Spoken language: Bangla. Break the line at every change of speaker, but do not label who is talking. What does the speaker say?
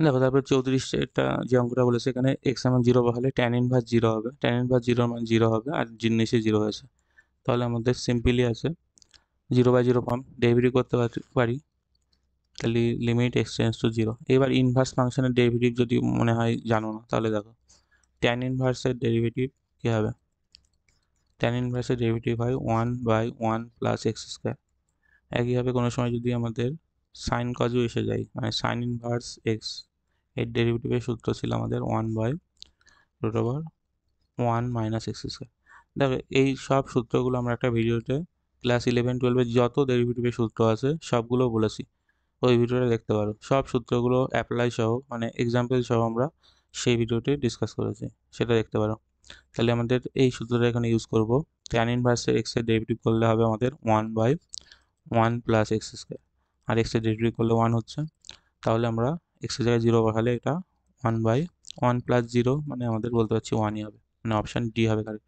দেখো তারপর 34টা যে অঙ্কটা বলেছে এখানে এক্স এর মান 0 বসালে ট্যান ইনভার্স 0 হবে, ট্যান ইনভার্স 0 মান 0 হবে আর নিচে 0 হয়েছে। তাহলে আমাদের সিম্পলি আছে 0/0 ফর্ম, ডেরিভেটিভ করতে পারি। তাহলে লিমিট এক্স টেন্ডস টু 0। এবার ইনভার্স ফাংশনের ডেরিভেটিভ যদি মনে হয় জানো না, তাহলে দেখো ট্যান ইনভার্সের ডেরিভেটিভ কী হবে, ট্যান ইনভার্সের ডেরিভেটিভ হয় 1/1 প্লাস এক্স স্কোয়ার। একইভাবে কোনো সময় যদি আমাদের সাইন কজও এসে যায়, মানে সাইন ইনভার্স এক্স, এর ডেরিভেটিভের সূত্র ছিল আমাদের 1/√1 মাইনাস এক্স স্কোয়ার। দেখো এই সব সূত্রগুলো আমরা একটা ভিডিওতে ক্লাস 11-12-এর যত ডেরিভেটিভের সূত্র আছে সবগুলো বলেছি, ওই ভিডিওটা দেখতে পারো। সব সূত্রগুলো অ্যাপ্লাই সহ, মানে এক্সাম্পল সহ আমরা সেই ভিডিওটি ডিসকাস করেছি, সেটা দেখতে পারো। তাহলে আমাদের এই সূত্রটা এখানে ইউজ করব। ট্যান ইনভার্সে এক্স এর ডেরিভেটিভ করলে হবে আমাদের 1/1 প্লাস এক্স স্কোয়ার, আর এক্স এর ডেরিভেটিভ করলে 1 হচ্ছে। তাহলে আমরা এক্স এর জায়গায় 0 বসালে এটা 1/1 প্লাস 0, মানে আমাদের বলতে পারছি 1ই হবে, মানে অপশান ডি হবে correct।